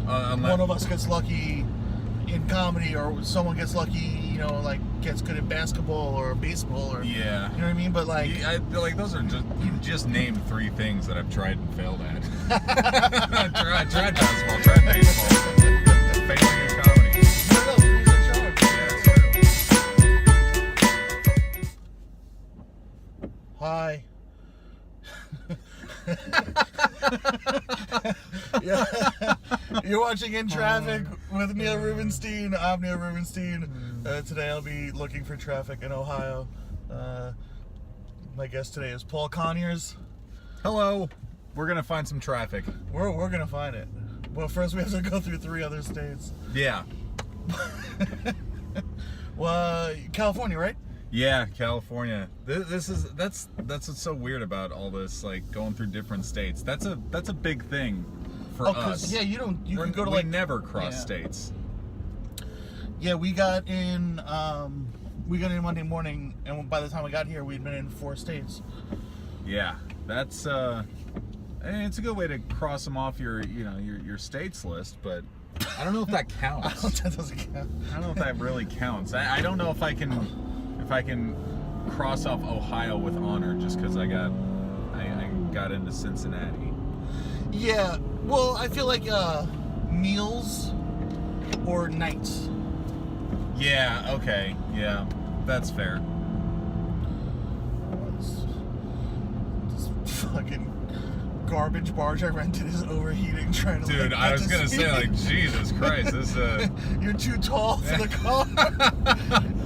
one of us gets lucky in comedy, or someone gets lucky, like gets good at basketball or baseball, or yeah, you know what I mean. But like, I feel like those are just named 3 things that I've tried and failed at. I tried basketball, tried baseball, failing in comedy. No, these are charms. Yeah, it's true. Hi. Yeah. You're watching In Traffic with Neil Rubenstein. I'm Neil Rubenstein. Today I'll be looking for traffic in Ohio. My guest today is Paul Conyers. Hello. We're gonna find some traffic. We're gonna find it. Well, first we have to go through 3 other states. Yeah. Well, California, right? Yeah, California. That's what's so weird about all this, like going through different states. That's a big thing for us. Yeah, you can go to we never cross yeah. states. Yeah, we got in Monday morning, and by the time we got here, we'd been in 4 states. Yeah, that's it's a good way to cross them off your states list, but I don't know if that counts. That doesn't count. I don't know if that really counts. I don't know if I can cross off Ohio with honor just because I got into Cincinnati. Yeah, well, I feel like meals or nights. Yeah, okay, yeah, that's fair. This fucking garbage barge I rented is overheating trying to... Dude, I was gonna say, like, Jesus Christ, this You're too tall for the car.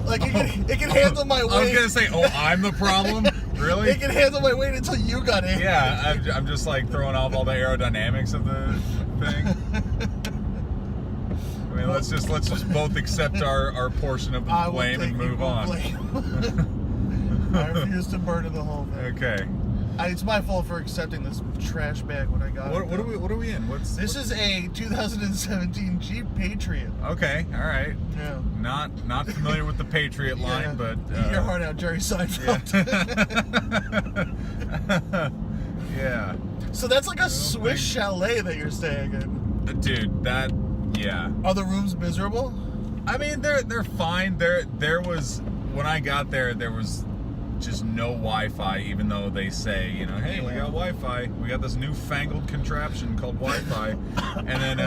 Like, it can handle my weight. I was gonna say, I'm the problem? Really? It can handle my weight until you got in. Yeah, I'm just like throwing off all the aerodynamics of the thing. I mean, let's just both accept our portion of the blame and move on. I refuse to burden the whole thing. Okay. It's my fault for accepting this trash bag when I got it. What are we in? This is a 2017 Jeep Patriot. Okay, all right. Yeah. Not familiar with the Patriot line, but eat your heart out, Jerry Seinfeld. Yeah. So that's like a Swiss chalet that you're staying in. Dude, yeah. Are the rooms miserable? I mean, they're fine. There was, when I got there was just no Wi-Fi, even though they say, hey, we got Wi-Fi. We got this newfangled contraption called Wi-Fi. And then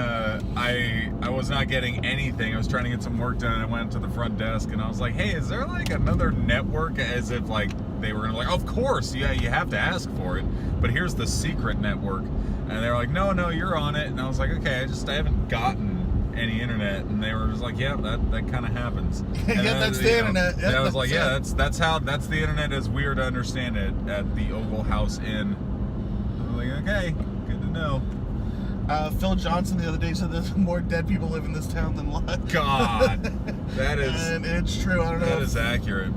I was not getting anything. I was trying to get some work done, and I went to the front desk, and I was like, hey, is there like another network? As if like they were gonna like, of course, yeah, you have to ask for it, but here's the secret network. And they were like, no, you're on it. And I was like, okay, I haven't gotten any internet, and they were just like, yeah, that kind of happens. Yeah, that's the internet. Yeah, I was like, yeah, that's the internet as we are to understand it at the Oval House Inn. I was like, okay, good to know. Phil Johnson the other day said there's more dead people live in this town than alive. God, that is, and it's true. I don't know. That is accurate.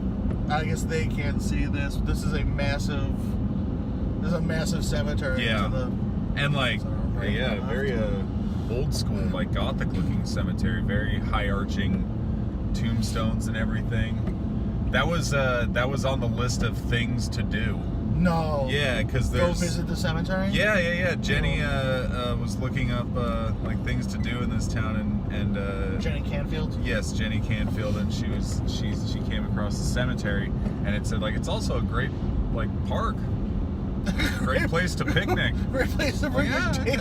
I guess they can't see this. This is a massive cemetery. Yeah, and like, yeah, very old school, like Gothic looking cemetery, very high arching tombstones and everything. That was on the list of things to do. No. Yeah, because there's... Go visit the cemetery? Yeah. Jenny was looking up like things to do in this town, and Jenny Canfield? Yes, Jenny Canfield, and she came across the cemetery, and it said like it's also a great like park. Great place to picnic. Great place to bring your dick.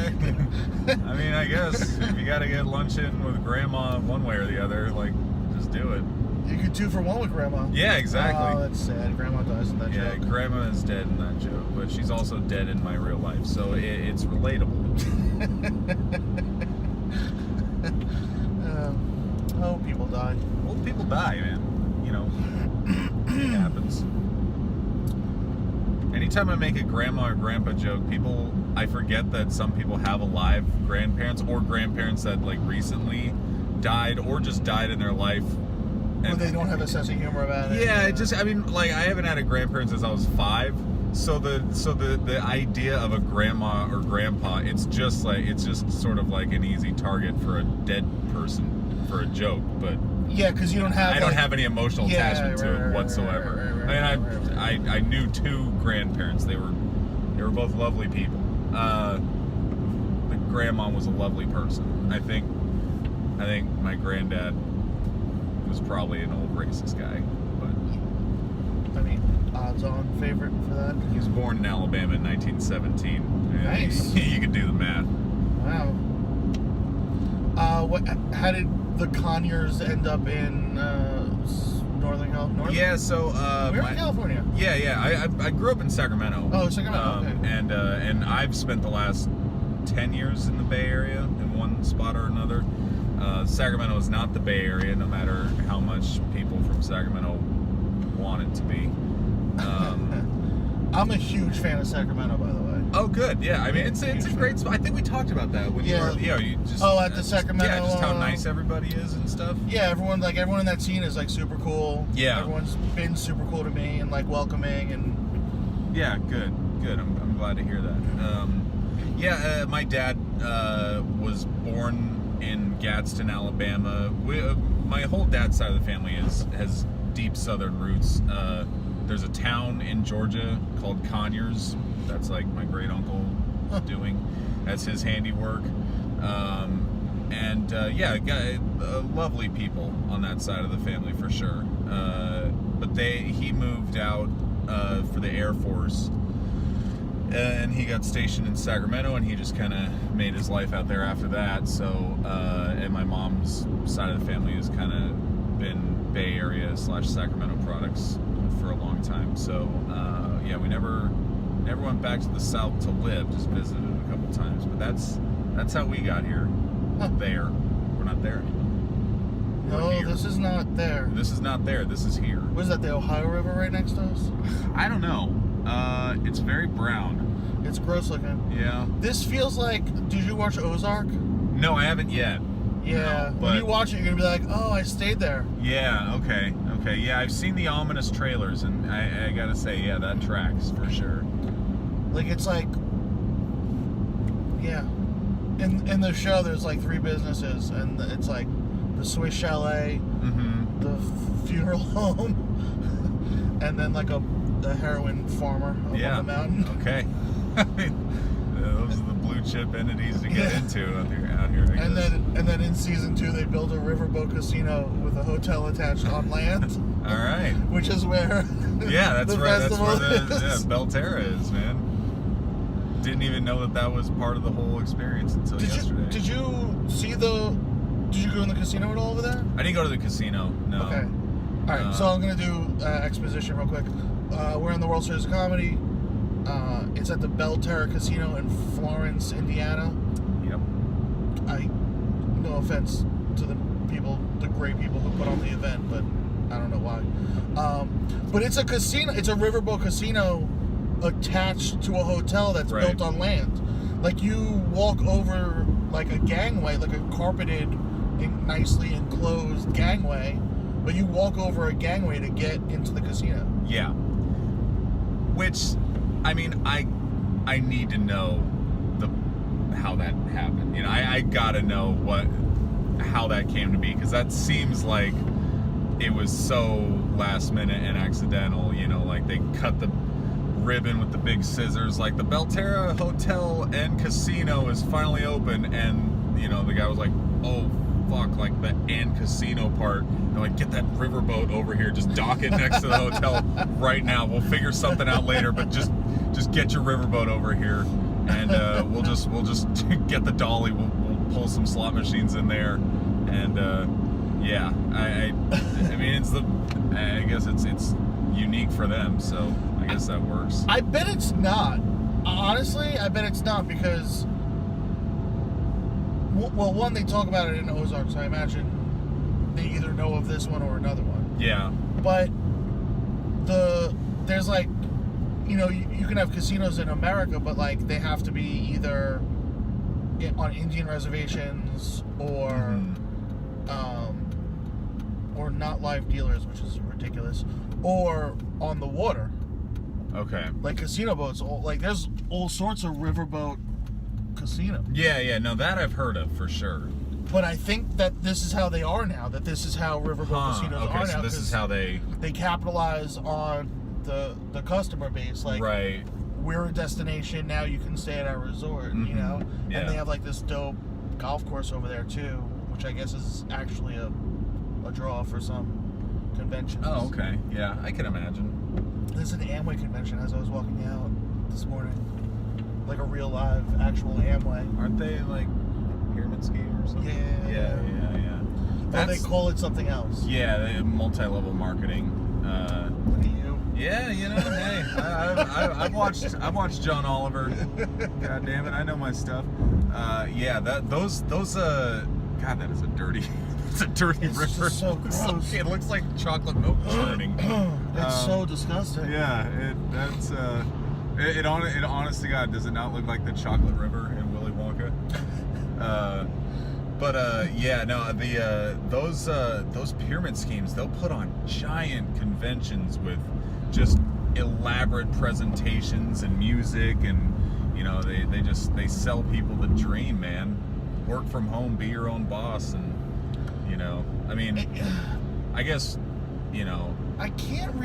I mean, I guess if you got to get lunch in with Grandma one way or the other, like, just do it. You could 2 for 1 with Grandma. Yeah, exactly. Oh, that's sad. Grandma dies in that joke. Yeah, Grandma is dead in that joke, but she's also dead in my real life, so it's relatable. People die. Well, people die, man. It happens. Anytime I make a grandma or grandpa joke, I forget that some people have alive grandparents or grandparents that like recently died or just died in their life. Or they don't have a sense of humor about it. Yeah, I haven't had a grandparent since I was 5. So the idea of a grandma or grandpa, it's just sort of like an easy target for a dead person for a joke, but yeah, because you don't have. I don't have any emotional attachment to it whatsoever. I knew 2 grandparents. They were both lovely people. The grandma was a lovely person. I think my granddad was probably an old racist guy, but I mean, odds-on favorite for that. he was born in Alabama in 1917. Nice. You could do the math. Wow. How did the Conyers end up in Northern California? Yeah, so we're in California. Yeah. I grew up in Sacramento. Oh, Sacramento. Okay. And I've spent the last 10 years in the Bay Area in one spot or another. Sacramento is not the Bay Area, no matter how much people from Sacramento want it to be. I'm a huge fan of Sacramento, by the way. Oh, good. Yeah, I mean, it's a great spot. I think we talked about that when you just at the Sacramento. Yeah, just how nice everybody is and stuff. Yeah, everyone in that scene is like super cool. Yeah, everyone's been super cool to me and like welcoming and. Yeah, good. I'm glad to hear that. My dad was born in Gadsden, Alabama. My whole dad's side of the family has deep Southern roots. There's a town in Georgia called Conyers. That's like my great uncle doing. That's his handiwork. Lovely people on that side of the family for sure. But he moved out for the Air Force, and he got stationed in Sacramento, and he just kind of made his life out there after that. So, and my mom's side of the family has kind of been Bay Area / Sacramento products for a long time. So, we never went back to the South to live, just visited a couple times. But that's how we got here. There. We're not there anymore. No, this is not there. This is not there. This is here. What is that, the Ohio River right next to us? I don't know. It's very brown. It's gross looking. Yeah. This feels like, did you watch Ozark? No, I haven't yet. Yeah. No, when you watch it, you're going to be like, oh, I stayed there. Yeah, okay. Yeah, I've seen the ominous trailers, and I got to say, yeah, that tracks for sure. Like, it's like, yeah. In the show, there's like 3 businesses, and it's like the Swiss Chalet, the funeral home, and then like a heroin farmer up on the mountain. Okay. I mean, those are the blue chip entities to get into out here. I guess. And then in season 2, they built a riverboat casino with a hotel attached on land. All right. Which is where that's right. That's where is. Belterra is, man. Didn't even know that was part of the whole experience until yesterday. Did you go in the casino at all over there? I didn't go to the casino, no. Okay. All right, so I'm going to do exposition real quick. We're in the World Series of Comedy. It's at the Belterra Casino in Florence, Indiana. Yep. No offense to the great people who put on the event, but I don't know why. But it's a casino. It's a riverboat casino attached to a hotel that's built on land. Like, you walk over like a gangway, like a carpeted, nicely enclosed gangway, but you walk over a gangway to get into the casino. Yeah. Which, I mean, I need to know how that happened. You know, I gotta know how that came to be, because that seems like it was so last minute and accidental. You know, like they cut the ribbon with the big scissors. Like, the Belterra Hotel and Casino is finally open, and you know, the guy was like, oh fuck, like the and casino part. They're like, get that riverboat over here, just dock it next to the hotel right now. We'll figure something out later, but just get your riverboat over here, and we'll just get the dolly. We'll pull some slot machines in there, and yeah, I mean, I guess it's unique for them, so I guess that works. I bet it's not. Honestly, I bet it's not, because, well, one, they talk about it in Ozark, so I imagine they either know of this one or another one. Yeah. But there's like, you know, you can have casinos in America, but like they have to be either on Indian reservations or not live dealers, which is ridiculous, or on the water. Okay. Like casino boats, like there's all sorts of riverboat casino. Yeah, no, that I've heard of for sure. But I think that this is how they are now. That this is how riverboat casinos are now. Okay, so this is how they capitalize on the customer base. Like, right. we're a destination, now you can stay at our resort, you know? Yeah. And they have like this dope golf course over there too, which I guess is actually a draw for some conventions. Oh, okay. Yeah, I can imagine. There's an Amway convention as I was walking out this morning. Like a real live, actual Amway. Aren't they like pyramid scheme or something? Yeah. Well, they call it something else. Yeah, they have multi-level marketing. Look at you. Yeah, you know, hey, I've watched John Oliver. God damn it, I know my stuff. Yeah, those God, that is a dirty. It's a dirty river. Just so gross. It looks like chocolate milk churning. It's so disgusting. Yeah, it honest to God, does it not look like the chocolate river in Willy Wonka? Yeah, no, those pyramid schemes, they'll put on giant conventions with just elaborate presentations and music, and you know, they sell people the dream, man. Work from home, be your own boss, and you know, I mean, I guess, you know, I can't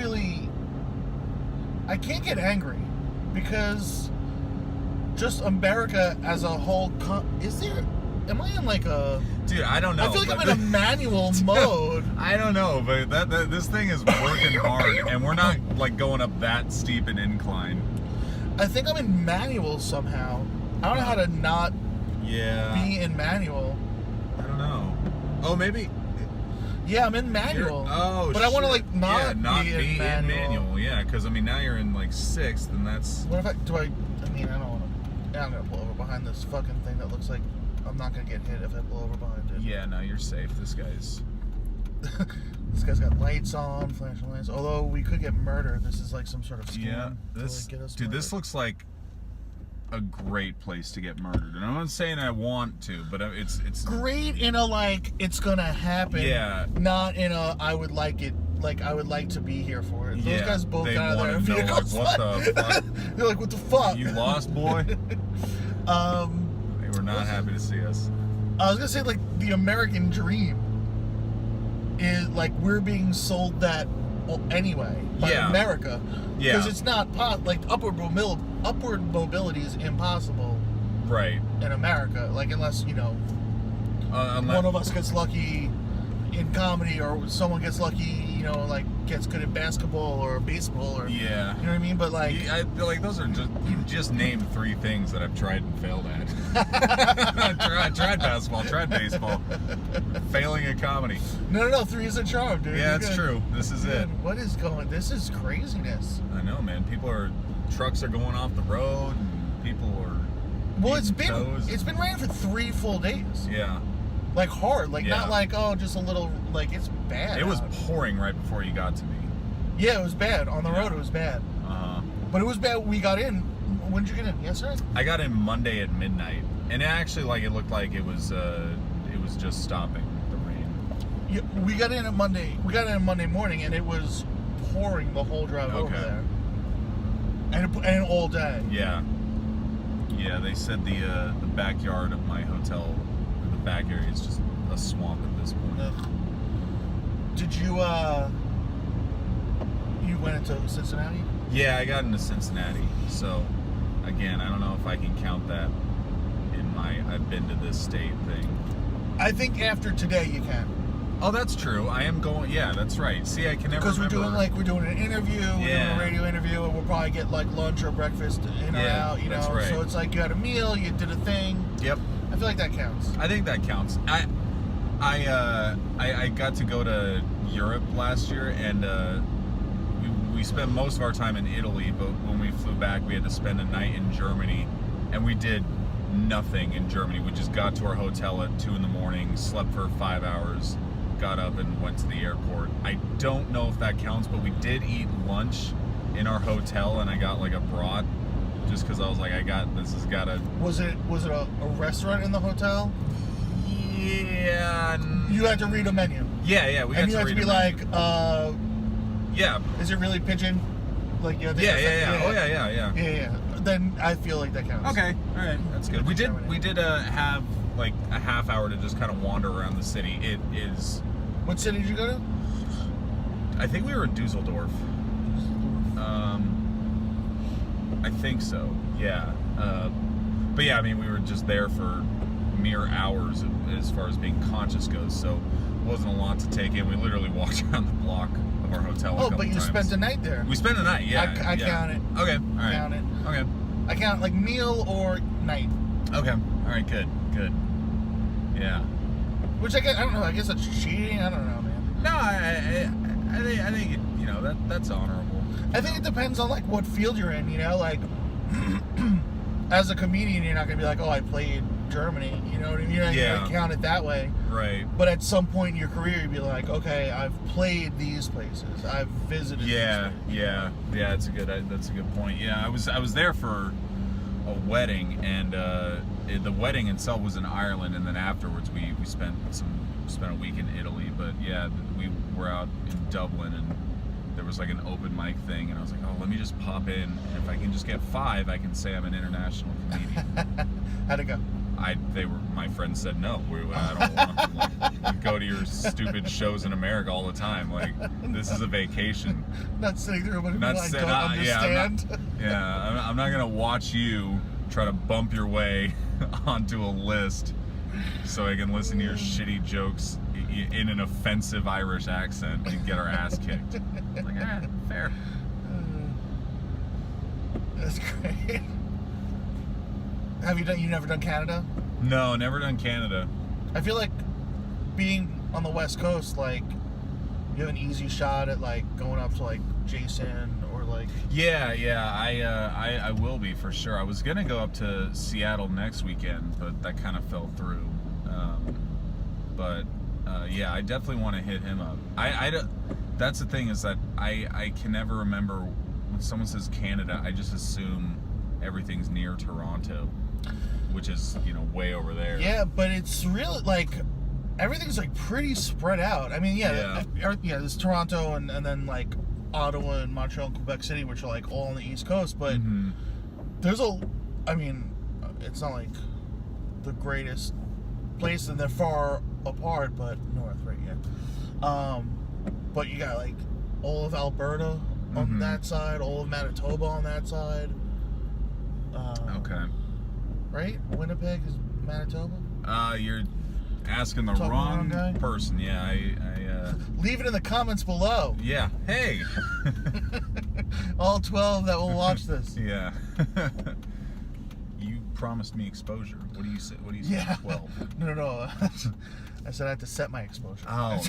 get angry because just America as a whole, am I in like a... Dude, I don't know. I feel like I'm in a manual mode. I don't know, but this thing is working hard, and we're not like going up that steep an incline. I think I'm in manual somehow. I don't know how to not be in manual. I don't know. Oh, maybe. Yeah, I'm in manual. But I want to like not be in manual. Yeah, because I mean now you're in like 6th, and that's. What if I mean, I don't want to. I'm gonna pull over behind this fucking thing that looks like I'm not gonna get hit if I pull over behind it. Yeah, no, you're safe. This guy's got lights on, flashing lights. Although we could get murdered. This is like some sort of scam. Yeah, this looks like a great place to get murdered, and I'm not saying I want to, but it's great in a like it's gonna happen. Yeah. Not in a I would like it. Like I would like to be here for it. Those guys both got out of their vehicles. Like, what the fuck? They're like, what the fuck? You lost, boy. They were not happy to see us. I was gonna say, like, the American dream is like we're being sold that anyway by America. Yeah. Because it's not like upward mobility is impossible. Right. In America, like unless you know, one of us gets lucky in comedy, or someone gets lucky, you know, like gets good at basketball or baseball, or you know what I mean. But like, I feel like those are just named 3 things that I've tried and failed at. I tried basketball, tried baseball, failing at comedy. No, 3 is a charm, dude. Yeah, that's true. This is it. What is going? This is craziness. I know, man. Trucks are going off the road, and people are. Well, it's been raining for 3 full days. Yeah. Like hard, like not like just a little, like it's bad. It was pouring right before you got to me. Yeah, it was bad on the road. It was bad. But it was bad. We got in. When did you get in? Yesterday? I got in Monday at midnight, and it looked like it was just stopping the rain. Yeah, we got in on Monday morning, and it was pouring the whole drive over there, and all day. Yeah. Yeah, they said the backyard of my hotel. Back area is just a swamp at this point. Did you went into Cincinnati? Yeah, I got into Cincinnati. So again, I don't know if I can count that in my I've been to this state thing. I think after today you can. Oh, that's true. I am going. Yeah, that's right. See, I can never. Because we're doing an interview, we're doing a radio interview, and we'll probably get like lunch or breakest in or out. You know, right. So it's like you had a meal, you did a thing. Yep. I feel like that counts. I think that counts. I got to go to Europe last year, and we spent most of our time in Italy, but when we flew back, we had to spend a night in Germany, and we did nothing in Germany. We just got to our hotel at 2 a.m, slept for 5 hours, got up and went to the airport. I don't know if that counts, but we did eat lunch in our hotel, and I got like a brat. Just because I was like, this has got to... Was it a restaurant in the hotel? Yeah. You had to read a menu. Yeah, we had to read a menu. And you had to be like, yeah. Is it really pigeon? Like, you had to yeah. Oh, yeah. Yeah. Then I feel like that counts. Okay, all right, that's good. We did have like a half hour to just kind of wander around the city. It is... What city did you go to? I think we were in Dusseldorf. I think so. Yeah. But yeah, I mean, we were just there for mere hours as far as being conscious goes, so it wasn't a lot to take in. We literally walked around the block of our hotel. Oh, but you spent the night there. We spent the night. Yeah. I count it. Okay. All right. Count it. Okay. I count like meal or night. Okay. All right. Good. Good. Yeah. Which I don't know. I guess it's cheating. I don't know, man. No, I think it, you know, that's honorable. I think it depends on like what field you're in. You know, like as a comedian, you're not gonna be like, oh, I played Germany. You know what I mean? You're not gonna count it that way. Right. But at some point in your career, you'd be like, okay, I've played these places. I've visited. Yeah. These Yeah. Yeah. That's a good point. Yeah. I was there for a wedding, and the wedding itself was in Ireland, and then afterwards we spent a week in Italy. But yeah, we were out in Dublin, and there was like an open mic thing, and I was like, oh, let me just pop in, and if I can just get 5, I can say I'm an international comedian. How'd it go? My friends said no. I don't want to go to your stupid shows in America all the time. Like, this is a vacation. Not sitting through, but I don't understand. I'm not gonna watch you try to bump your way onto a list so I can listen to your shitty jokes in an offensive Irish accent and get our ass kicked. Like, fair. That's great. You never done Canada? No, never done Canada. I feel like being on the West Coast, like, you have an easy shot at like going up to like Jason or like. Yeah, I will be for sure. I was gonna go up to Seattle next weekend, but that kind of fell through. Yeah, I definitely want to hit him up. That's the thing, is that I can never remember when someone says Canada. I just assume everything's near Toronto, which is, you know, way over there. Yeah, but it's really like everything's like pretty spread out. I mean, there's Toronto and then like Ottawa and Montreal and Quebec City, which are like all on the East Coast. But there's it's not like the greatest place, and they're far apart, but north, right? Yeah. But you got like all of Alberta on that side, all of Manitoba on that side. Okay. Right? Winnipeg is Manitoba? You're asking the wrong person. Yeah, I leave it in the comments below. Yeah. Hey. All 12 that will watch this. Yeah. You promised me exposure. What do you say? 12? No. I said I had to set my exposure. Oh.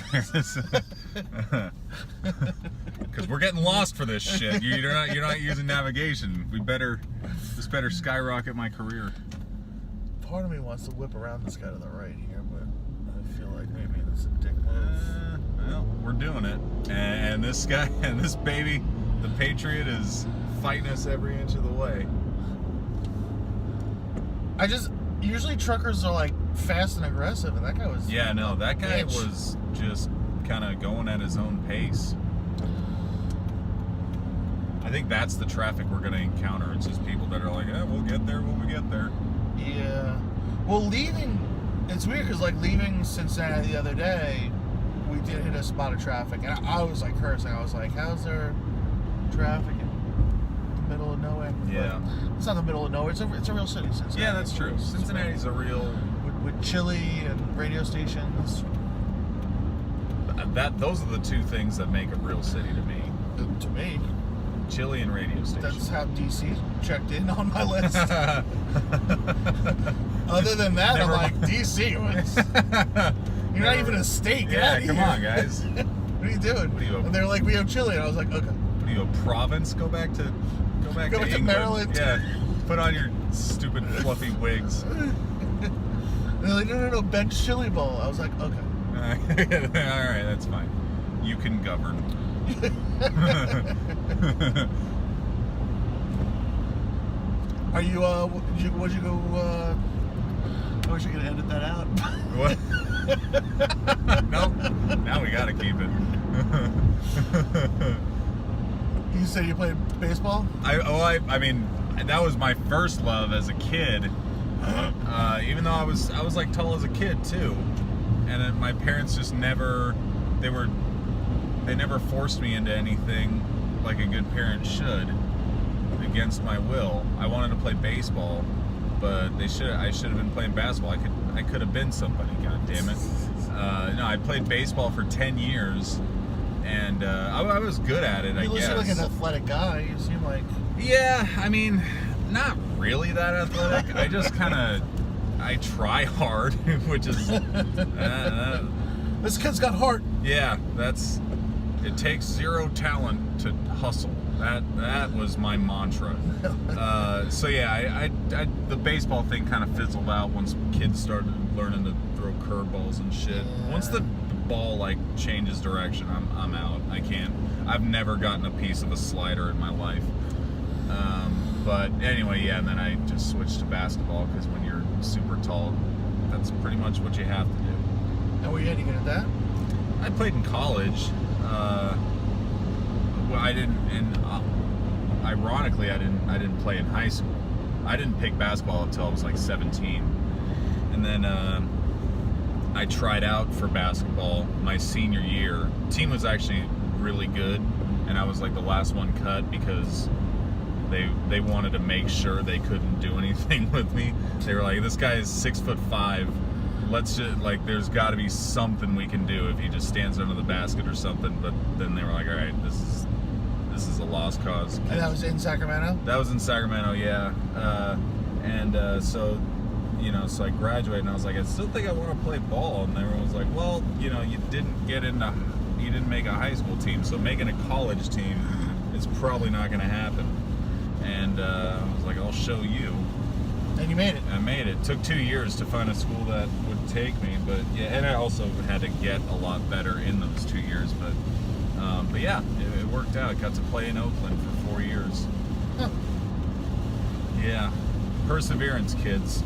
Because we're getting lost for this shit. You're not using navigation. This better skyrocket my career. Part of me wants to whip around this guy to the right here, but I feel like maybe that's a dick move. Well, we're doing it, and this guy and this baby, the Patriot, is fighting us every inch of the way. Usually truckers are like fast and aggressive, and that guy was. Yeah, no, that guy was just kind of going at his own pace. I think that's the traffic we're going to encounter. It's just people that are like, we'll get there when we get there. Yeah. Well, it's weird because like leaving Cincinnati the other day, we did hit a spot of traffic, and I was like cursing. I was like, how's there traffic in the middle of nowhere? Yeah. But it's not the middle of nowhere. It's a real city, Cincinnati. Yeah, that's true. Cincinnati's a real... With chili and radio stations. Those are the two things that make a real city to me. To me. Chili and radio stations. That's how DC checked in on my list. Other than that, I'm like, DC was... You're not even a state. Yeah, come on, guys. What are you doing? What are you? And they're like, we have chili. And I was like, okay. What are you, a province? Go back to England. Maryland. Yeah. Put on your stupid fluffy wigs. And they're like, no, bench chili bowl. I was like, okay. All right, that's fine. You can govern. Are you, would you go, I wish you could edit that out. What? Nope. Now we gotta keep it. You said you played baseball? I mean, that was my first love as a kid. Even though I was like tall as a kid too, and then my parents just never forced me into anything like a good parent should. against my will. I wanted to play baseball, but I should have been playing basketball. I could have been somebody. God damn it! No, I played baseball for 10 years, and I was good at it. I guess. You seem like an athletic guy. You seem like. Yeah, I mean, not really that athletic. I just kind of. I try hard, which is. This kid's got heart. Yeah, it takes zero talent to hustle. That was my mantra. So yeah, I the baseball thing kind of fizzled out once kids started learning to throw curveballs and shit. Yeah. Once the ball like changes direction, I'm out. I can't. I've never gotten a piece of a slider in my life. But anyway, yeah, and then I just switched to basketball because when you're super tall, that's pretty much what you have to do. And were you any good at that? I played in college. I didn't, and ironically, I didn't play in high school. I didn't pick basketball until I was like 17, and then I tried out for basketball my senior year. Team was actually really good, and I was like the last one cut because they wanted to make sure they couldn't do anything with me. They were like, this guy is 6'5". Let's just, like, there's got to be something we can do if he just stands under the basket or something. But then they were like, all right, this is a lost cause. And that was in Sacramento? That was in Sacramento, yeah. So, you know, so I graduated and I was like, I still think I want to play ball. And everyone was like, well, you know, you didn't make a high school team, so making a college team is probably not going to happen. And I was like, I'll show you. And you made it. I made it. It took 2 years to find a school that would take me, but yeah, and I also had to get a lot better in those 2 years, but yeah, it worked out. Got to play in Oakland for 4 years. Huh. Yeah. Perseverance, kids.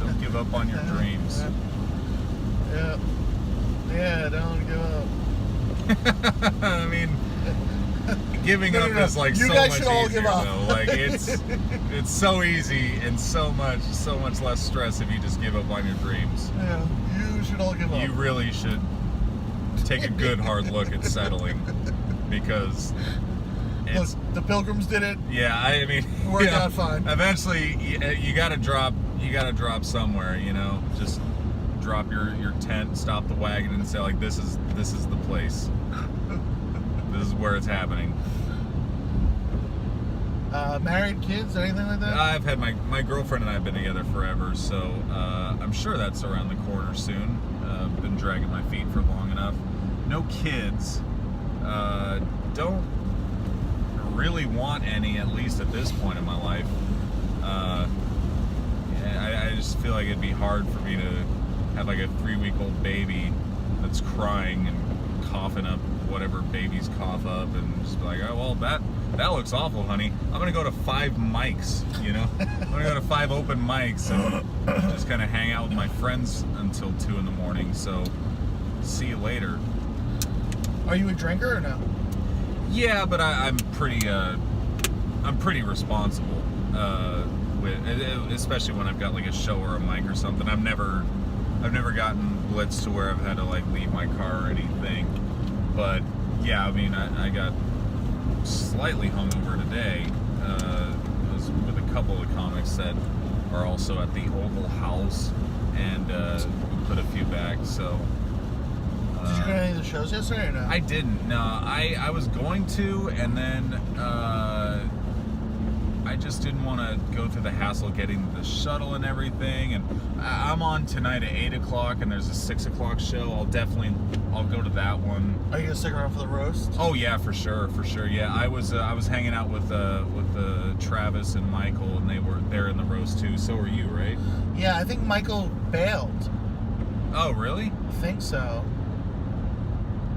Don't give up on your dreams. Yeah, don't give up. I mean, giving up is like you so guys much should all easier give up. though. Like it's so easy and so much less stress if you just give up on your dreams. Yeah, you should all give up. You really should take a good hard look at settling, because it's, look, the Pilgrims did it. yeah, I mean, It worked out fine. Eventually you gotta drop somewhere, you know, just drop your tent, stop the wagon and say like, this is the place. This is where it's happening. Married, kids, anything like that? I've had my girlfriend and I have been together forever, so I'm sure that's around the corner soon. Been dragging my feet for long enough. No kids. Don't really want any, at least at this point in my life. I just feel like it'd be hard for me to have like a 3-week-old baby that's crying and coughing up whatever babies cough up, and just be like, oh well, that looks awful, honey. I'm gonna go to 5 mics, you know. I'm gonna go to 5 open mics and just kind of hang out with my friends until 2 in the morning. So see you later. Are you a drinker or no? Yeah, but I'm pretty responsible. Especially when I've got like a show or a mic or something. I've never gotten blitzed to where I've had to like leave my car or anything. But yeah, I mean, I got slightly hungover today. I was with a couple of comics that are also at the Oval House, and we put a few back. So did you go to any of the shows yesterday or no? I didn't. No, I was going to, and then I just didn't want to go through the hassle of getting the shuttle and everything. And I'm on tonight at 8 o'clock, and there's a 6 o'clock show. I'll go to that one. Are you gonna stick around for the roast? Oh yeah, for sure. Yeah, I was hanging out with Travis and Michael, and they're in the roast too. So are you, right? Yeah, I think Michael bailed. Oh really? I think so.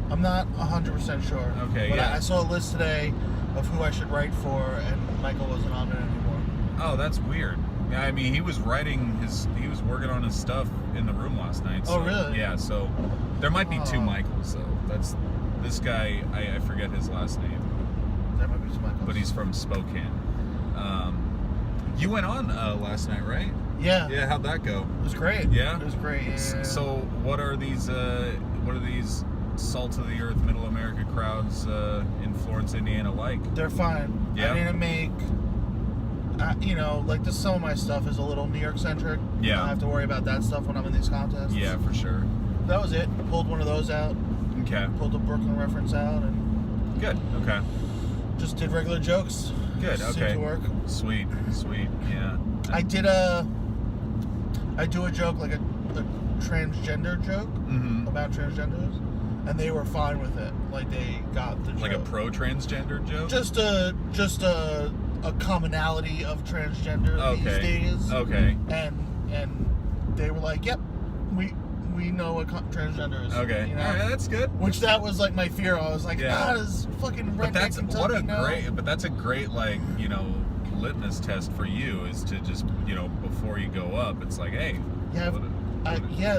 I'm not 100% sure. Okay, but yeah. I saw a list today of who I should write for, and Michael wasn't on it anymore. Oh, that's weird. Yeah, I mean, he was working on his stuff in the room last night. So, oh, really? Yeah, so there might be 2 Michaels, though. That's this guy, I forget his last name. There might be 2 Michaels. But he's from Spokane. You went on last night, right? Yeah. Yeah, how'd that go? It was great. Yeah? It was great, yeah. So what are these salt of the earth, middle America crowds in Florence, Indiana like? They're fine. Yeah. I didn't make, like some of my stuff is a little New York centric. Yeah. I don't have to worry about that stuff when I'm in these contests. Yeah, for sure. That was it. Pulled one of those out. Okay. Pulled a Brooklyn reference out and Good. Okay. just did regular jokes. Good. Seemed Okay. to work. Sweet. Yeah. I do a joke, like a transgender joke Mm-hmm. about transgenders, and they were fine with it. Like they got the joke. Like a pro-transgender joke? Just a commonality of transgender these days. Okay. And they were like, "Yep, we know what transgender is." Okay. You know? All right, that's good. Which that was like my fear. I was like, Yeah. this fucking But redneck that's Kentucky, but that's a great like, litmus test for you is to just, before you go up, it's like, hey, Yeah,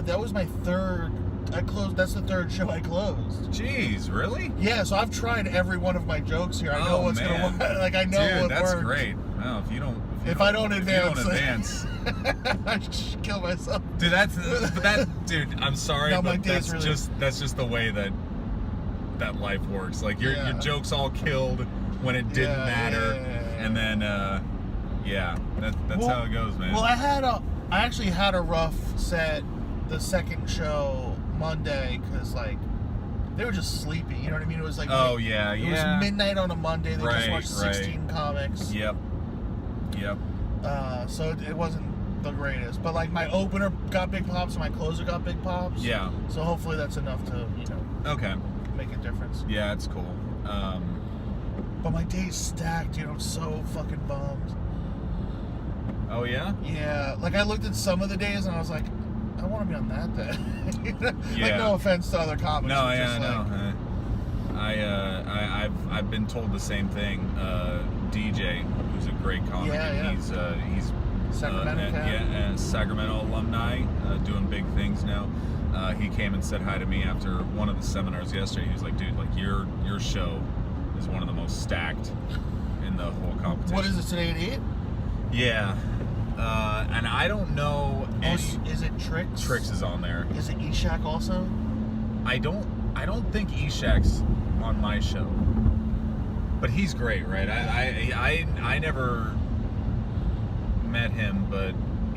that was my third. I closed. That's the third show I closed. Jeez, really? Yeah, so I've tried every one of my jokes here. I know what's gonna work. Like I know Dude, what that's works. great. Well, If I don't advance, I I should kill myself. dude, dude, I'm sorry, No, my but day's that's just the way that life works. Like your jokes all killed when it didn't matter, and then that's how it goes, man. Well, I actually had a rough set the second show Monday because like they were just sleepy. You know what I mean? It was like it was midnight on a Monday. They just watched 16 comics. Yep. So it wasn't the greatest, but like my opener got big pops and my closer got big pops. Yeah. So hopefully that's enough to Okay. make a difference. Yeah, it's cool. But my day's stacked. I'm so fucking bummed. Oh yeah. Yeah. Like I looked at some of the days and I was like, I want to be on that day. Like no offense to other comics. No, just no. I've been told the same thing. DJ, who's a great comic, and he's Sacramento Sacramento alumni, doing big things now. He came and said hi to me after one of the seminars yesterday. He was like, dude, like your show is one of the most stacked in the whole competition. What is it today at 8? Yeah. And I don't know. Is it Trix? Trix is on there. Is it Eshak also? I don't think Eshak's on my show, but he's great, right? I never met him, but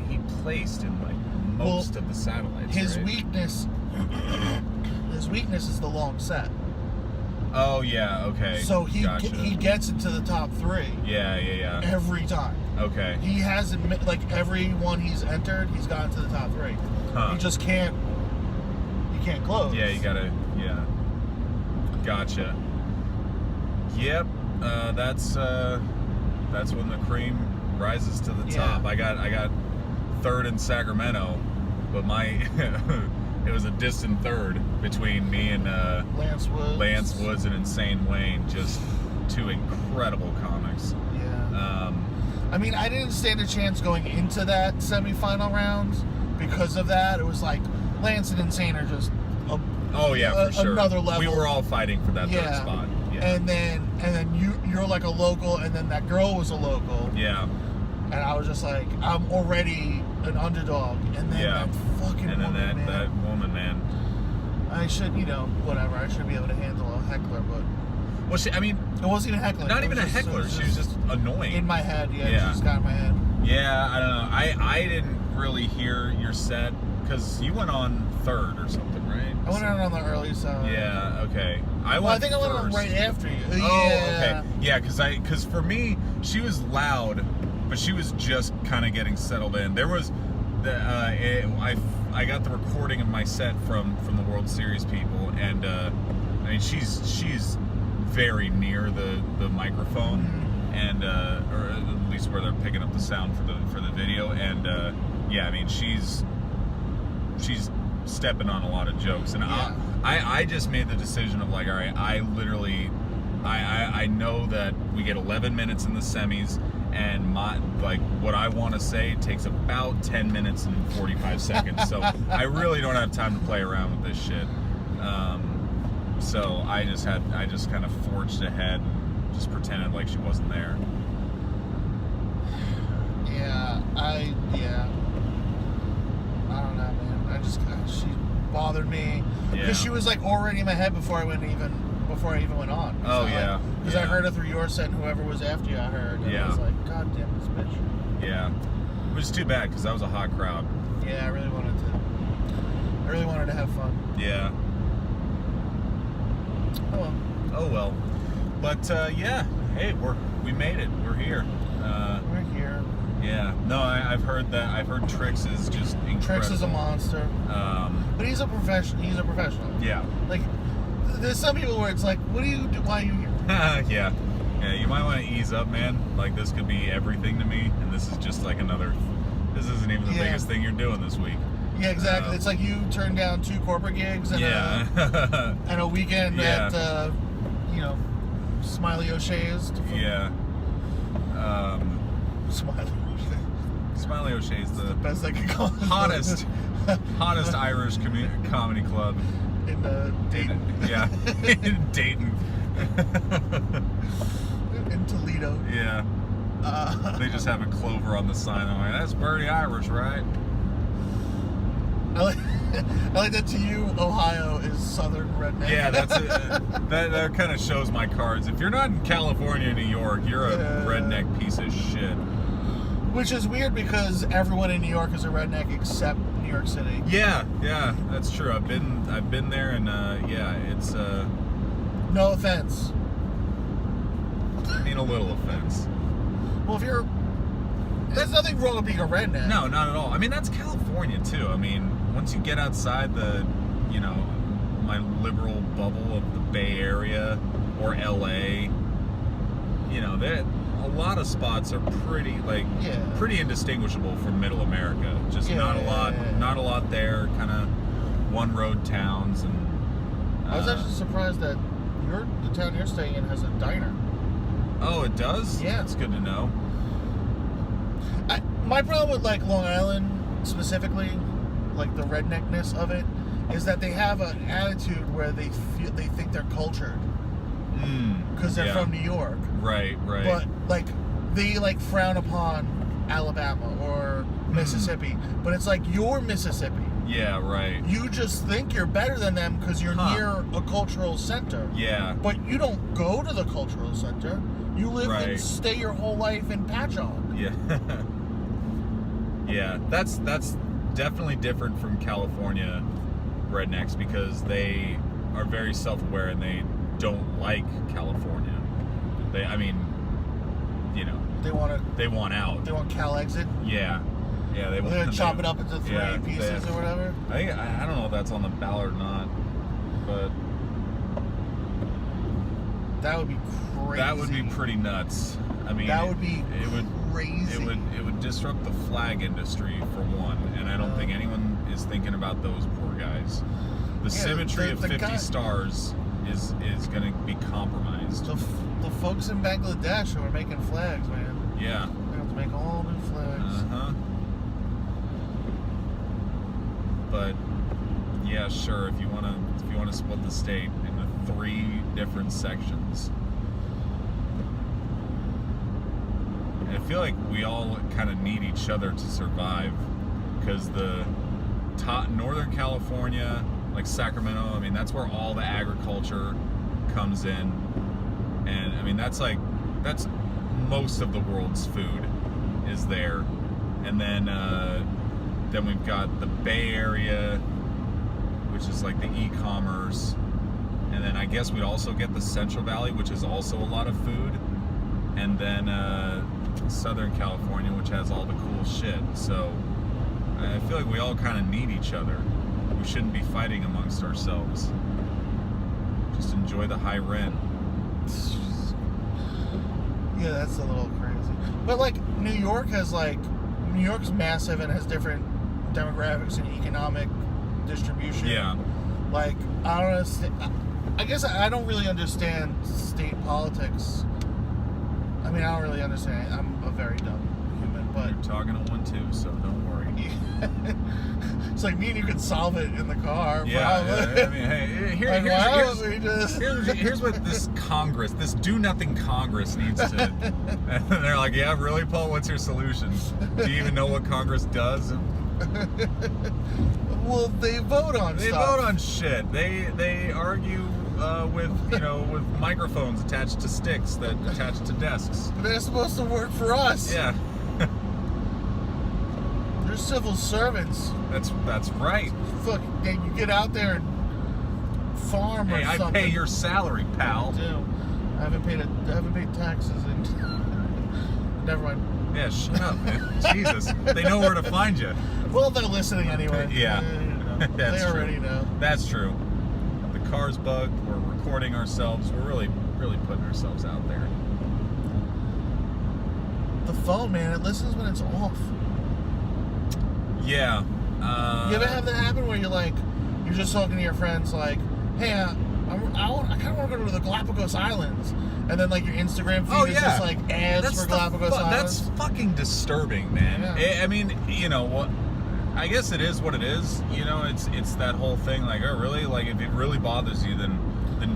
he placed in like most of the satellites. His right? weakness is the long set. Oh yeah, okay. So he gets into the top 3. Yeah. Every time. Okay. He hasn't, like every one he's entered, he's gotten to the top 3. Huh. He just can't. He can't close. Yeah, you gotta. Yeah. Gotcha. Yep. That's when the cream rises to the top. I got third in Sacramento, but it was a distant third between me and Lance Woods and Insane Wayne. Just two incredible comics. Yeah. I mean, I didn't stand a chance going into that semifinal round because of that. It was like Lance and Insane are just for sure. Another level. We were all fighting for that third spot. Yeah. And then you're like a local, and then that girl was a local. Yeah. And I was just like, I'm already an underdog, and then that fucking woman, that woman, man. I should, whatever. I should be able to handle a heckler, but. Well, it wasn't even a heckler. Not even a heckler. She was just annoying. In my head, She just got in my head. Yeah, I don't know. I didn't really hear your set because you went on third or something, right? I went on the early side. Yeah. Okay. I think I went on right after you. Oh, okay. Yeah, because for me, she was loud, but she was just kind of getting settled in. There was I got the recording of my set from the World Series people, and I mean she's very near the microphone, and or at least where they're picking up the sound for the video, and I mean she's stepping on a lot of jokes, and I just made the decision of like, all right, I know that we get 11 minutes in the semis, and what I want to say takes about 10 minutes and 45 seconds. So I really don't have time to play around with this shit. So I just kind of forged ahead and just pretended like she wasn't there. I don't know, man. bothered me because Yeah. she was like already in my head before I even went on. Oh, yeah. Because I heard it through your set, and whoever was after you, I heard. And Yeah. I was like, God damn this bitch. Yeah. Which is too bad because that was a hot crowd. Yeah, I really wanted to have fun. Yeah. Oh well. Oh well. But yeah, hey, we made it. We're here. We're here. Yeah. No, I've heard that. I've heard Trix is just incredible. Trix is a monster. But he's a professional. Yeah. Like, there's some people where it's like, what do you do? Why are you here? Yeah. Yeah, you might want to ease up, man. Like, this could be everything to me, and this is just like this isn't even the biggest thing you're doing this week. Yeah, exactly. It's like you turned down 2 corporate gigs and, and a weekend at, Smiley O'Shea's. Yeah. Smiley O'Shea's the best I could call it. hottest Irish comedy club in Dayton. In Dayton. In Toledo. Yeah. They just have a clover on the sign. I'm like, that's Birdie Irish, right? I like that to you, Ohio is Southern redneck. Yeah, that's it. That kind of shows my cards. If you're not in California, New York, you're a redneck piece of shit. Which is weird because everyone in New York is a redneck except New York City. Yeah, that's true. I've been there, and it's no offense. I mean, a little offense. Well, there's nothing wrong with being a redneck. No, not at all. I mean, that's California too. I mean, once you get outside my liberal bubble of the Bay Area or LA, a lot of spots are pretty indistinguishable from Middle America. Just not a lot there. Kind of one road towns, and I was actually surprised that the town you're staying in has a diner. Oh, it does? Yeah, it's good to know. My problem with like Long Island specifically, like the redneckness of it, is that they have an attitude where they think they're cultured because they're from New York. Right. But like they like frown upon Alabama or Mississippi, but it's like you're Mississippi. Yeah, right. You just think you're better than them because you're near a cultural center. Yeah. But you don't go to the cultural center. You live and stay your whole life in Patchogue. Yeah. Yeah, that's definitely different from California rednecks because they are very self-aware and they don't like California. They want out. They want Cal exit. Yeah. Yeah, they're gonna chop it up into 3 pieces or whatever. I don't know if that's on the ballot or not, but that would be crazy. That would be pretty nuts. I mean, that would be crazy. It would disrupt the flag industry for one, and I don't think anyone is thinking about those poor guys. The symmetry of 50 stars is going to be compromised. The folks in Bangladesh who are making flags, man. Yeah. They have to make all new flags. But yeah, sure. If you want to split the state into 3 different sections. I feel like we all kind of need each other to survive because the Northern California, like Sacramento, I mean, that's where all the agriculture comes in. And I mean, that's most of the world's food is there. And then we've got the Bay Area, which is like the e-commerce. And then I guess we also get the Central Valley, which is also a lot of food. And then Southern California, which has all the cool shit. So I feel like we all kind of need each other. We shouldn't be fighting amongst ourselves. Just enjoy the high rent. Yeah, that's a little crazy. But like New York's massive and has different demographics and economic distribution. Yeah. Like I don't understand. I guess I don't really understand state politics. I mean, I don't really understand it. I'm a very dumb human, but you're talking to one too, so don't worry. It's like me and you could solve it in the car. Yeah, I mean, hey, here's what this do nothing Congress needs to. And they're like, yeah, really, Paul? What's your solution? Do you even know what Congress does? Well, they vote on They stuff. vote on shit. They argue with with microphones attached to sticks that attach to desks. But they're supposed to work for us. Yeah. They're civil servants. That's right. Fuck, you get out there and farm or Hey, something. I pay your salary, pal. I do. I haven't paid taxes and never mind. Yeah, shut up, man. Jesus. They know where to find you. Well, they're listening anyway. Yeah. That's They true. already know. That's true. The car's bugged. We're recording ourselves. We're really putting ourselves out there. The phone, man, it listens when it's off. Yeah. You ever have that happen where you're just talking to your friends like, hey, I kind of want to go to the Galapagos Islands, and then your Instagram feed is just ads for Galapagos Islands. That's fucking disturbing, man. Yeah. I mean, you know what? I guess it is what it is. You know, it's that whole thing. Oh, really? If it really bothers you, then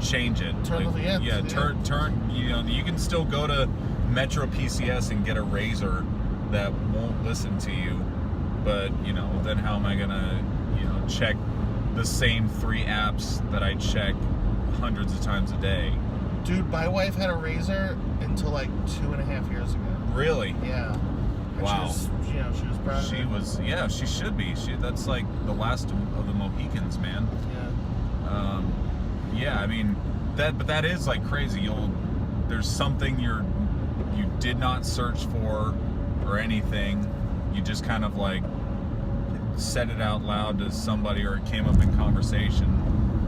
change it. Turn off the ads. Yeah, turn. You know, you can still go to Metro PCS and get a razor that won't listen to you. But then how am I gonna check the same 3 apps that I check hundreds of times a day? Dude, my wife had a razor until 2.5 years ago. Really? Yeah. And Wow. She was proud of She it. was, yeah, she should be. That's the last of the Mohicans, man. Yeah. Yeah, I mean, that is crazy. There's something you did not search for or anything. You just kind of said it out loud to somebody, or it came up in conversation,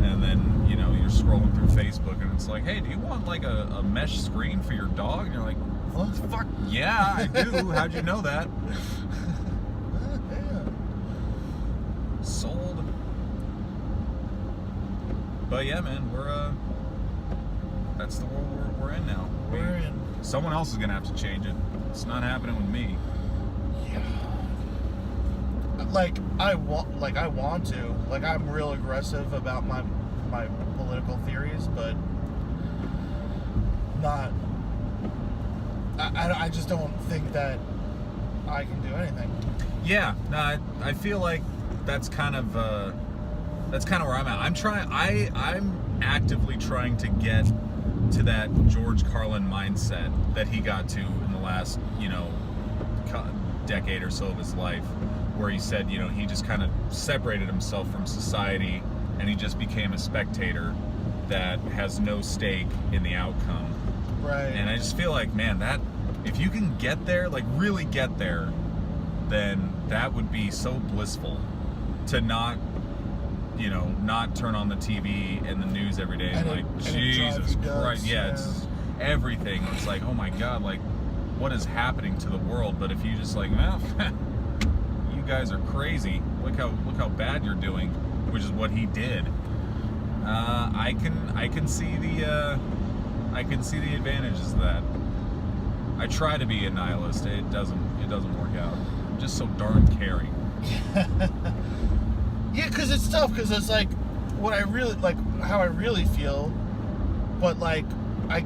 and then you're scrolling through Facebook and it's hey, do you want a mesh screen for your dog? And you're like, What? fuck yeah, I do. How'd you know that? Yeah. Sold. But yeah, man, that's the world we're in now. We're in. Someone else is gonna have to change it. It's not happening with me. Yeah. I want to. I'm real aggressive about my political theories, but not. I just don't think that I can do anything. Yeah, no, I feel like that's kind of where I'm at. I'm actively trying to get to that George Carlin mindset that he got to in the last decade or so of his life, where he said he just kind of separated himself from society and he just became a spectator that has no stake in the outcome. Right. And I just feel man, that if you can get there, really get there, then that would be so blissful to not turn on the TV and the news every day and Jesus Christ. Yeah, it's everything. It's oh my God, what is happening to the world? But if you just well, you guys are crazy. Look how bad you're doing, which is what he did. I can see the advantages of that. I try to be a nihilist. It doesn't work out. I'm just so darn caring. Yeah, because it's tough. Because it's what I really how I really feel, but I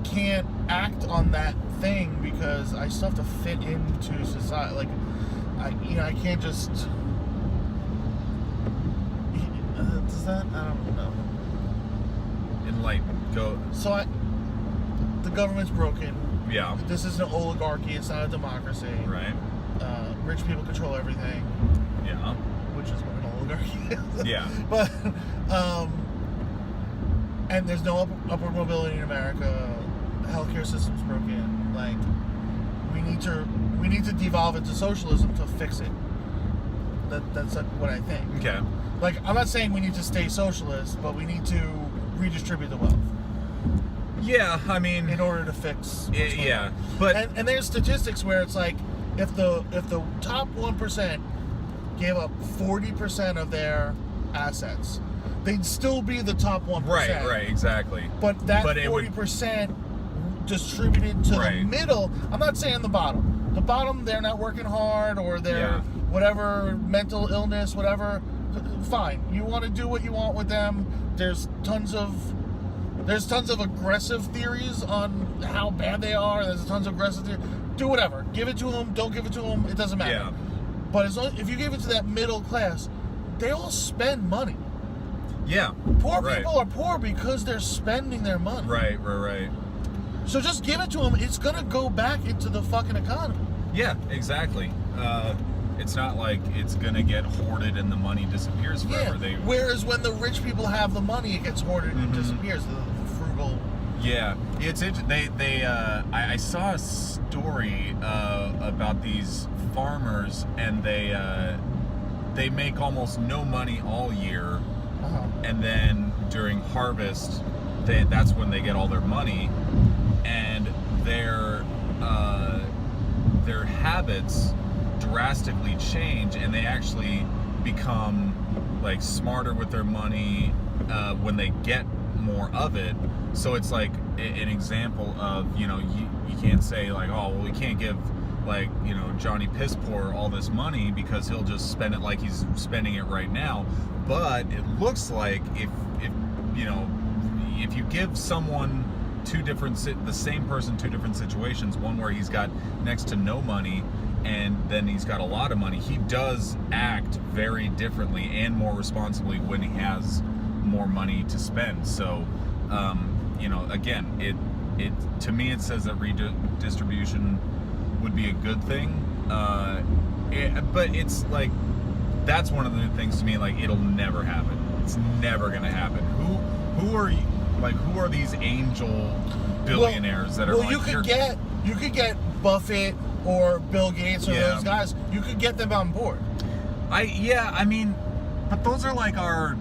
can't act on that thing because I still have to fit into society. I can't just. Does that? I don't know. Go. So the government's broken. Yeah. This is an oligarchy. It's not a democracy. Right. Rich people control everything. Yeah. Which is what an oligarchy is. Yeah. But and there's no upward mobility in America. The healthcare system's broken. We need to devolve into socialism to fix it. That's what I think. Okay. I'm not saying we need to stay socialist, but we need to redistribute the wealth. Yeah, I mean, in order to fix. Yeah, but and there's statistics where it's if the top 1% gave up 40% of their assets, they'd still be the top 1%. Right, exactly. But that 40% distributed to the middle. I'm not saying the bottom. The bottom, they're not working hard, or they're whatever, mental illness, whatever. Fine. You want to do what you want with them. There's tons of aggressive theories on how bad they are. There's tons of aggressive theories. Do whatever. Give it to them. Don't give it to them. It doesn't matter. Yeah. But if you give it to that middle class, they all spend money. Yeah. Poor people are poor because they're spending their money. Right. So just give it to them. It's gonna go back into the fucking economy. Yeah, exactly. It's not like it's gonna get hoarded and the money disappears forever. Yeah. Whereas when the rich people have the money, it gets hoarded and disappears. The frugal. Yeah, it's I saw a story about these farmers, and they make almost no money all year, and then during harvest, that's when they get all their money, and their habits drastically change, and they actually become like smarter with their money when they get more of it. So it's like an example of, you can't say like, oh, well, we can't give like, Johnny Piss Poor all this money because he'll just spend it like he's spending it right now. But it looks like if you give someone the same person two different situations, one where he's got next to no money and then he's got a lot of money, he does act very differently and more responsibly when he has more money to spend. So, again, it to me it says that redistribution would be a good thing. But it's like, that's one of the things to me, like, it'll never happen. It's never gonna happen. Who are these angel billionaires that are you could get Buffett or Bill Gates or those guys. You could get them on board. But those are like our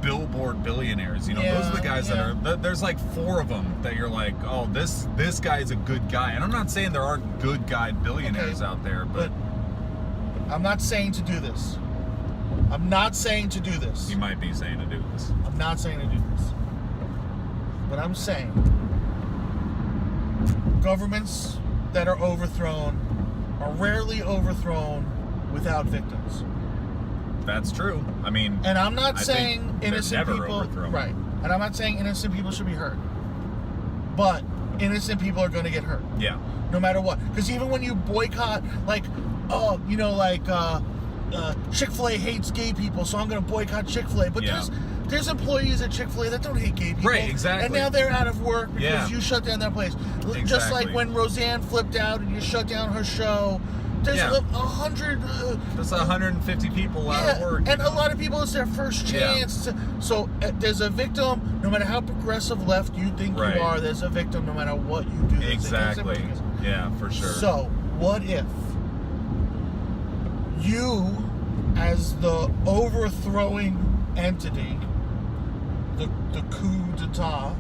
billboard billionaires, those are the guys that are, there's like 4 of them that you're like, oh, this guy's a good guy. And I'm not saying there aren't good guy billionaires out there, but I'm not saying to do this. You might be saying to do this. I'm not saying to do this. But I'm saying governments that are overthrown are rarely overthrown without victims. That's true. And I'm not saying innocent people, overthrown. right? And I'm not saying innocent people should be hurt, but innocent people are going to get hurt. Yeah. No matter what, because even when you boycott, Chick-fil-A hates gay people, so I'm going to boycott Chick-fil-A. But there's employees at Chick-fil-A that don't hate gay people. Right, exactly. And now they're out of work because you shut down their place. Exactly. Just like when Roseanne flipped out and you shut down her show. There's 100... That's 150 people out of work. And a lot of people, it's their first chance. So there's a victim, no matter how progressive left you think you are, there's a victim no matter what you do. Exactly. Yeah, for sure. So what if you, as the overthrowing entity, the coup d'etat,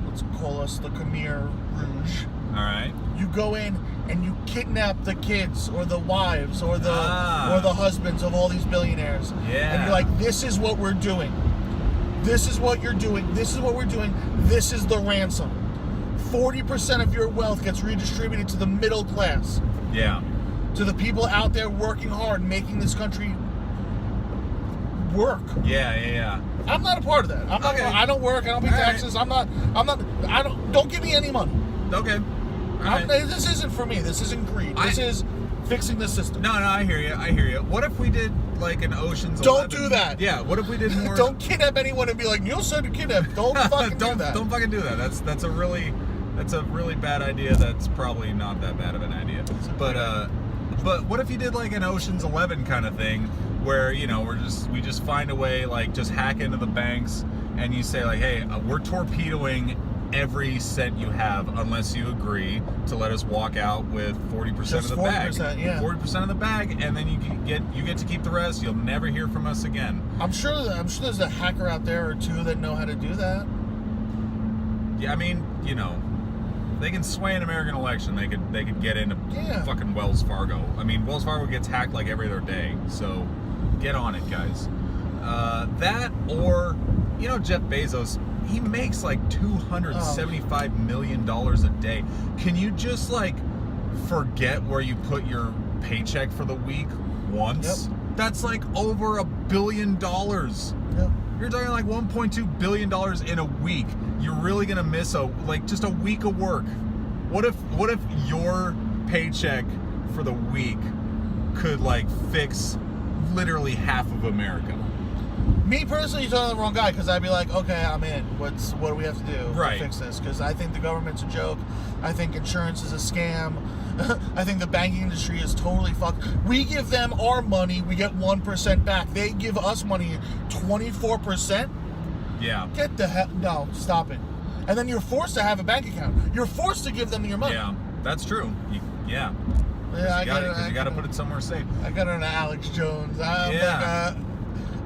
let's call us the Khmer Rouge. All right. You go in and you kidnap the kids or the wives or the husbands of all these billionaires. Yeah. And you're like, this is what we're doing. This is what you're doing. This is what we're doing. This is the ransom. 40% of your wealth gets redistributed to the middle class. Yeah. To the people out there working hard, making this country work. Yeah. I'm not a part of that. I don't work. I don't pay taxes. Right. Don't give me any money. Okay. Right. This isn't for me. This isn't greed. This is fixing the system. No, I hear you. What if we did like an Ocean's 11? Don't do that. Yeah. What if we did more? Don't kidnap anyone and be like, Neil said to kidnap. Don't fucking do that. Don't fucking do that. That's a really bad idea. That's probably not that bad of an idea. But what if you did like an Ocean's 11 kind of thing, where we just find a way, like, just hack into the banks, and you say like, hey, we're torpedoing every cent you have unless you agree to let us walk out with 40% of the bag. 40% of the bag, and then you get to keep the rest. You'll never hear from us again. I'm sure there's a hacker out there or two that know how to do that. Yeah, they can sway an American election. They could get into fucking Wells Fargo. Wells Fargo gets hacked like every other day. So get on it, guys. That, or Jeff Bezos, he makes like $275 million a day. Can you just like forget where you put your paycheck for the week once? Yep. That's like over $1 billion. Yep. You're talking like $1.2 billion in a week. You're really gonna miss just a week of work. What if your paycheck for the week could like fix literally half of America. Me personally, you're talking to the wrong guy, because I'd be like, okay, I'm in. What do we have to do to fix this? Because I think the government's a joke. I think insurance is a scam. I think the banking industry is totally fucked. We give them our money, we get 1% back. They give us money, 24%? Yeah. Get the hell... No, stop it. And then you're forced to have a bank account. You're forced to give them your money. Yeah, that's true. Yeah. Yeah, you got to put it somewhere safe. I got on Alex Jones.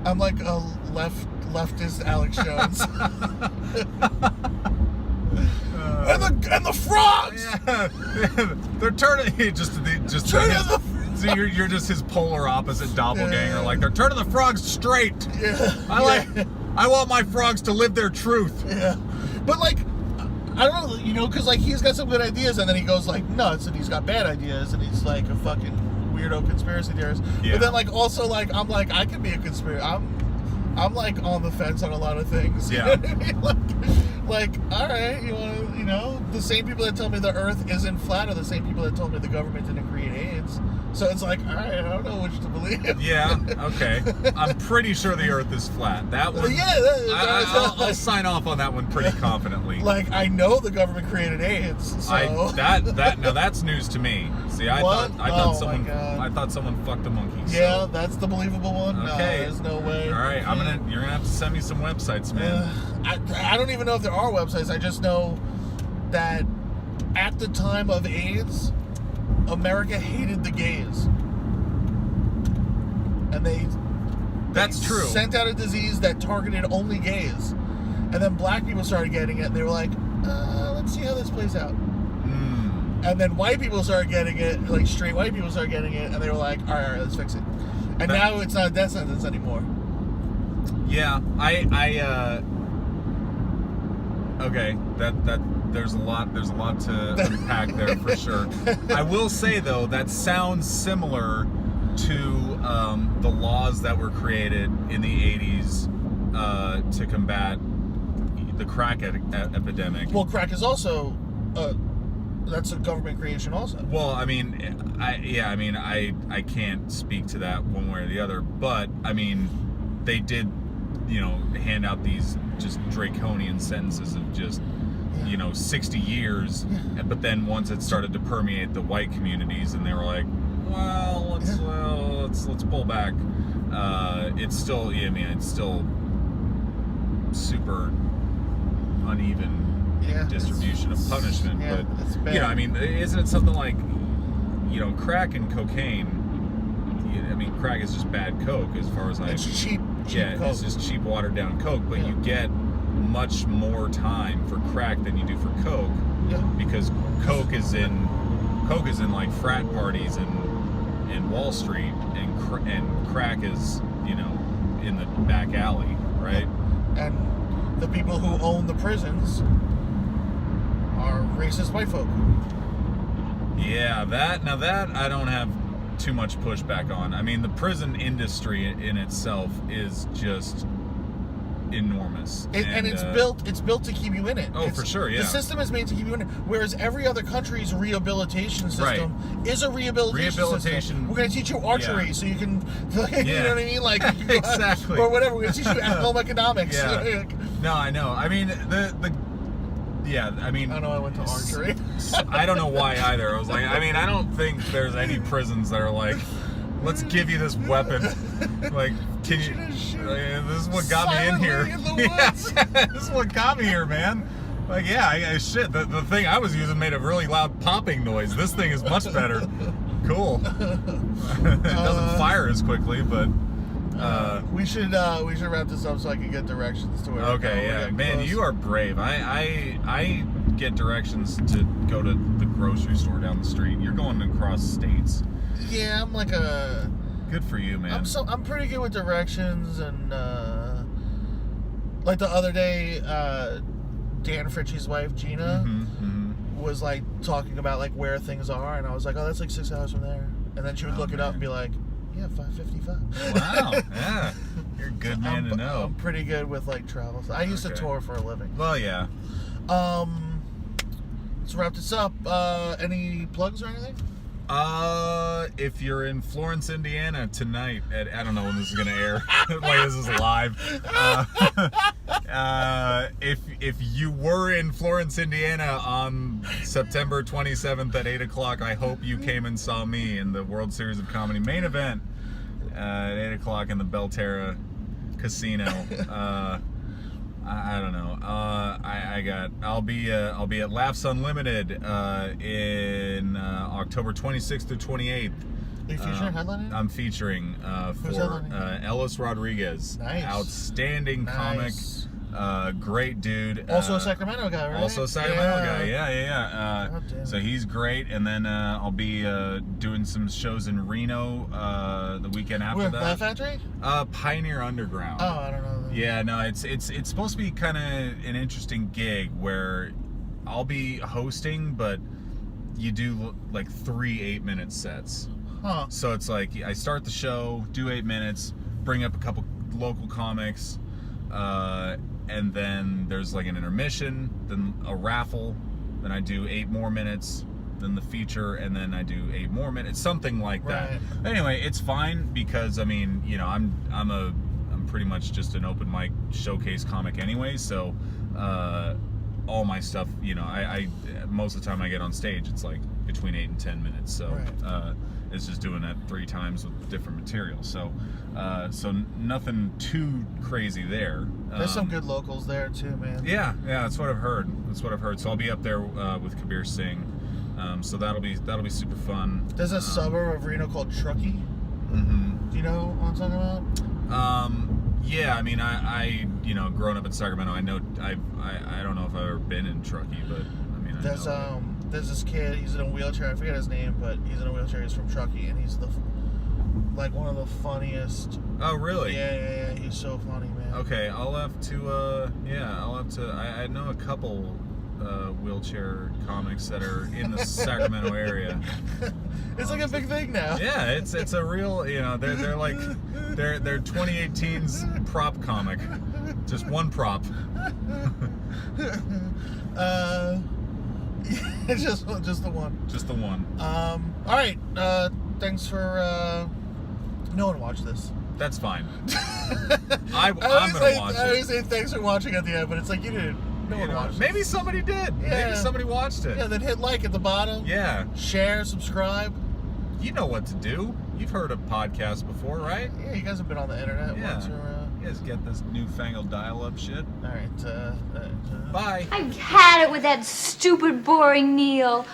I'm like a leftist Alex Jones. And the frogs. Yeah. They're turning so you're just his polar opposite doppelganger. Yeah. Like, they're turning the frogs straight. Yeah. I want my frogs to live their truth. Yeah. But like, I don't know, because like he's got some good ideas, and then he goes like nuts, and he's got bad ideas, and he's like a fucking weirdo conspiracy theorist. Yeah. But then like also like I'm like I could be a conspiracy. I'm like on the fence on a lot of things. Yeah. Like, all right, you want to, the same people that tell me the Earth isn't flat are the same people that told me the government didn't create AIDS. So it's like, all right, I don't know which to believe. Yeah. Okay. I'm pretty sure the Earth is flat. That one. Yeah. I'll sign off on that one pretty confidently. Like, I know the government created AIDS. So. Now that's news to me. See, I thought someone fucked a monkey. Yeah, so. That's the believable one. Okay. No, there's no way. All right, you're gonna have to send me some websites, man. I don't even know if there are websites. I just know that at the time of AIDS, America hated the gays, and they true. Sent out a disease that targeted only gays, and then black people started getting it, and they were like, let's see how this plays out. And then white people started getting it, like straight white people started getting it, and they were like, all right, let's fix it. And now it's not a death sentence anymore. Yeah, okay, that there's a lot to unpack there for sure. I will say though, that sounds similar to the laws that were created in the 80s to combat the crack epidemic. Well, crack is also that's a government creation also. Well, I mean, I can't speak to that one way or the other, but I mean, they did, hand out these just draconian sentences of just, 60 years. Yeah. But then once it started to permeate the white communities, and they were like, well, let's pull back. It's still, it's still super uneven distribution of punishment. But it's bad. Isn't it something like, crack and cocaine? Crack is just bad coke, as far as it's cheap coke. It's just cheap watered down coke, but you get much more time for crack than you do for coke, because coke is in like frat parties and Wall Street, and crack is in the back alley, right? And the people who own the prisons are racist white folk. Yeah, that I don't have too much pushback on. I mean, the prison industry in itself is just enormous, and it's built to keep you in it. For sure, yeah. The system is made to keep you in it, whereas every other country's rehabilitation system is a rehabilitation system. We're going to teach you archery so you can, you know what I mean, like exactly, or whatever. We're going to teach you home economics. Yeah. No, I know. I mean, I know I went to archery. I don't know why either. I was like, I don't think there's any prisons that are like, let's give you this weapon. Like, can you? This is what got me in here. This is what got me here, man. Like, shit. The thing I was using made a really loud popping noise. This thing is much better. Cool. It doesn't fire as quickly, but. We should wrap this up so I can get directions to where. Okay, yeah, man, close. You are brave. I get directions to go to the grocery store down the street. You're going across states. Yeah, I'm like a. Good for you, man. I'm pretty good with directions, and like the other day, Dan Fritchie's wife Gina was like talking about like where things are, and I was like, oh, that's like 6 hours from there, and then she would look it up and be like. Yeah, 5:55. Wow, yeah. You're a good man to know. I'm pretty good with like travel. I used to tour for a living. Well, yeah. Let's wrap this up. Any plugs or anything? If you're in Florence, Indiana tonight at, I don't know when this is gonna air. Like this is live. If you were in Florence, Indiana on September 27th at 8 o'clock, I hope you came and saw me in the World Series of Comedy main event at 8 o'clock in the Belterra Casino. I don't know. I'll be at Laughs Unlimited in October 26th through 28th. Are you featuring headlining? I'm featuring for Ellis Rodriguez. Nice. Outstanding comic. Great dude. Also a Sacramento guy, right? Also a Sacramento guy. Yeah. God damn So it. he's great. And then I'll be doing some shows in Reno the weekend after Where, that. Laugh Factory? Pioneer Underground. Oh, I don't know. Yeah, no, it's supposed to be kind of an interesting gig where I'll be hosting, but you do like 3 8-minute sets. Huh. So it's like I start the show, do 8 minutes, bring up a couple local comics, and then there's like an intermission, then a raffle, then I do 8 more minutes, then the feature, and then I do 8 more minutes, something like that. Right. Anyway, it's fine because I mean, you know, I'm pretty much just an open mic showcase comic anyway, so all my stuff, you know, I most of the time I get on stage, it's like between 8 and 10 minutes, so Right. it's just doing that 3 times with different material, so nothing too crazy there. There's some good locals there too, man. Yeah, that's what I've heard. So I'll be up there with Kabir Singh, so that'll be super fun. There's a suburb of Reno called Truckee. Mm-hmm. Do you know what I'm talking about? Yeah, I mean, I you know, growing up in Sacramento, I know I don't know if I've ever been in Truckee, but I mean, I There's know. there's this kid. He's in a wheelchair. I forget his name, but he's in a wheelchair. He's from Truckee, and he's like one of the funniest. Oh, really? Yeah. He's so funny, man. Okay, I'll have to. I know a couple wheelchair comics that are in the Sacramento area. It's like a big thing now. Yeah, it's a real, you know, they're like they're 2018's prop comic, just one prop. Just the one. Just the one. All right. Thanks for. No one watched this. That's fine. I'm gonna watch I always it. say thanks for watching at the end, but it's like you didn't. No You one know, watched. maybe somebody did. Yeah. Maybe somebody watched it. Yeah, then hit like at the bottom. Yeah. Share, subscribe. You know what to do. You've heard of podcasts before, right? Yeah, you guys have been on the internet Yeah. once or. You guys get this newfangled dial-up shit. All right. Bye. I've had it with that stupid, boring Neil.